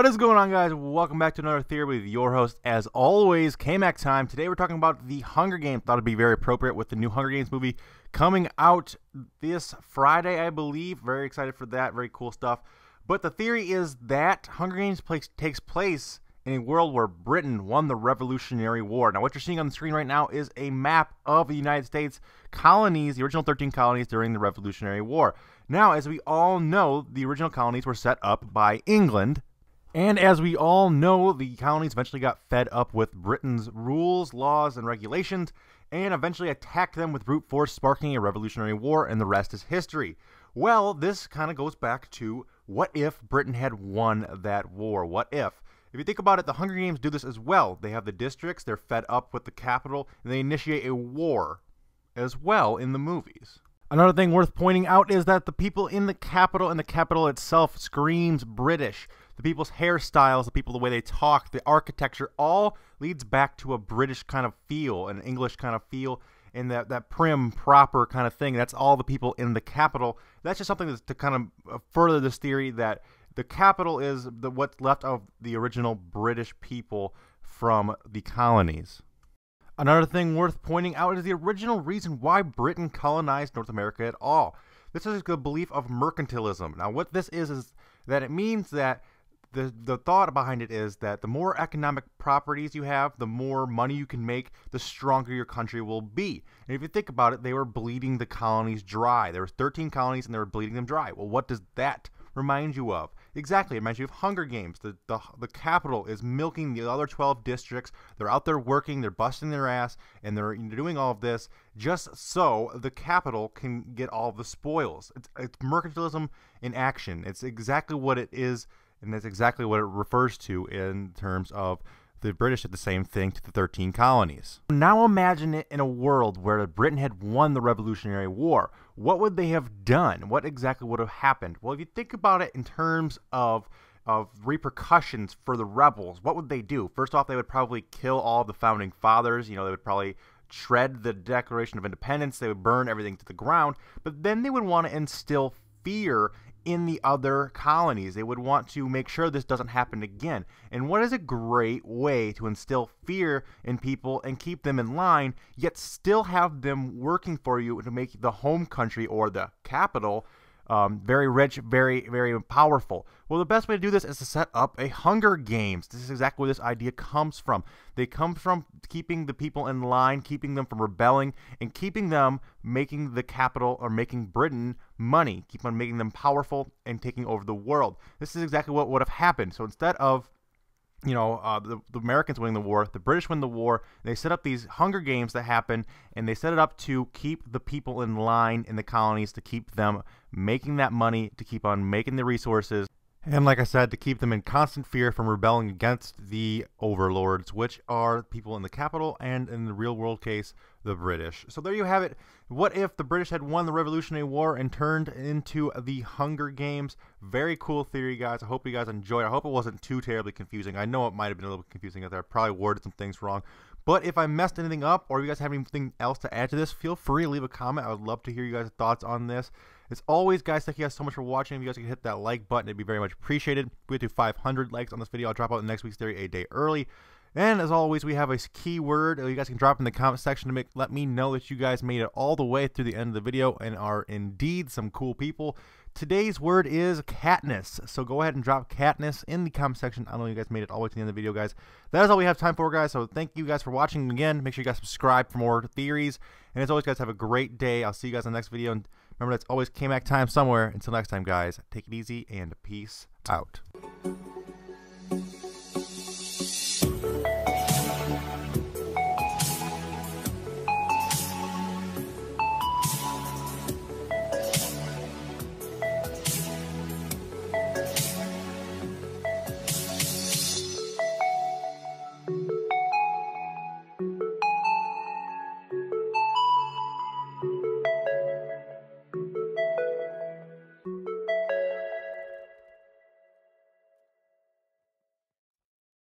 What is going on, guys? Welcome back to another theory with your host, as always, K-Mac time. Today we're talking about the Hunger Games. Thought it'd be very appropriate with the new Hunger Games movie coming out this Friday, I believe. Very excited for that. Very cool stuff. But the theory is that Hunger Games takes place in a world where Britain won the Revolutionary War. Now, what you're seeing on the screen right now is a map of the United States colonies, the original 13 colonies during the Revolutionary War. Now, as we all know, the original colonies were set up by England. And as we all know, the colonies eventually got fed up with Britain's rules, laws, and regulations, and eventually attacked them with brute force, sparking a revolutionary war, and the rest is history. Well, this kind of goes back to, what if Britain had won that war? What if? If you think about it, the Hunger Games do this as well. They have the districts, they're fed up with the capital, and they initiate a war as well in the movies. Another thing worth pointing out is that the people in the capital and the capital itself screams British. The people's hairstyles, the people, the way they talk, the architecture, all leads back to a British kind of feel, an English kind of feel, and that prim, proper kind of thing. That's all the people in the capital. That's just something that's to kind of further this theory that the capital is what's left of the original British people from the colonies. Another thing worth pointing out is the original reason why Britain colonized North America at all. This is the belief of mercantilism. Now, what this is that it means that the thought behind it is that the more economic properties you have, the more money you can make, the stronger your country will be. And if you think about it, they were bleeding the colonies dry. There were 13 colonies and they were bleeding them dry. Well, what does that remind you of? Exactly, it reminds you of Hunger Games. The capital is milking the other 12 districts. They're out there working, they're busting their ass, and they're doing all of this just so the capital can get all of the spoils. It's mercantilism in action. It's exactly what it is, and that's exactly what it refers to in terms of the British did the same thing to the 13 colonies. Now imagine it in a world where Britain had won the Revolutionary War. What would they have done? What exactly would have happened? Well, if you think about it in terms of repercussions for the rebels, what would they do? First off, they would probably kill all the founding fathers. They would probably shred the Declaration of Independence. They would burn everything to the ground. But then they would want to instill fear in the other colonies. They would want to make sure this doesn't happen again. And what is a great way to instill fear in people and keep them in line, yet still have them working for you to make the home country or the capital very rich, very, very powerful? Well, the best way to do this is to set up a Hunger Games. This is exactly where this idea comes from. They come from keeping the people in line, keeping them from rebelling, and keeping them making the capital or making Britain money, keep on making them powerful and taking over the world. This is exactly what would have happened. So instead of the Americans winning the war, the British win the war. They set up these Hunger Games that happen, and they set it up to keep the people in line in the colonies, to keep them making that money, to keep on making the resources, and like I said, to keep them in constant fear from rebelling against the overlords, which are people in the capital and, in the real world case, the British. So there you have it. What if the British had won the Revolutionary War and turned into the Hunger Games? Very cool theory, guys. I hope you guys enjoyed it. I hope it wasn't too terribly confusing. I know it might have been a little bit confusing out there. I probably worded some things wrong. But if I messed anything up, or you guys have anything else to add to this, feel free to leave a comment. I would love to hear you guys' thoughts on this. As always, guys, thank you guys so much for watching. If you guys could hit that like button, it'd be very much appreciated. If we get to 500 likes on this video, I'll drop out next week's theory a day early. And as always, we have a keyword you guys can drop in the comment section to let me know that you guys made it all the way through the end of the video and are indeed some cool people. Today's word is Katniss. So go ahead and drop Katniss in the comment section. I know you guys made it all the way to the end of the video, guys. That is all we have time for, guys. So thank you guys for watching again. Make sure you guys subscribe for more theories. And as always, guys, have a great day. I'll see you guys in the next video. And remember, that's always K-Mac time somewhere. Until next time, guys, take it easy and peace out.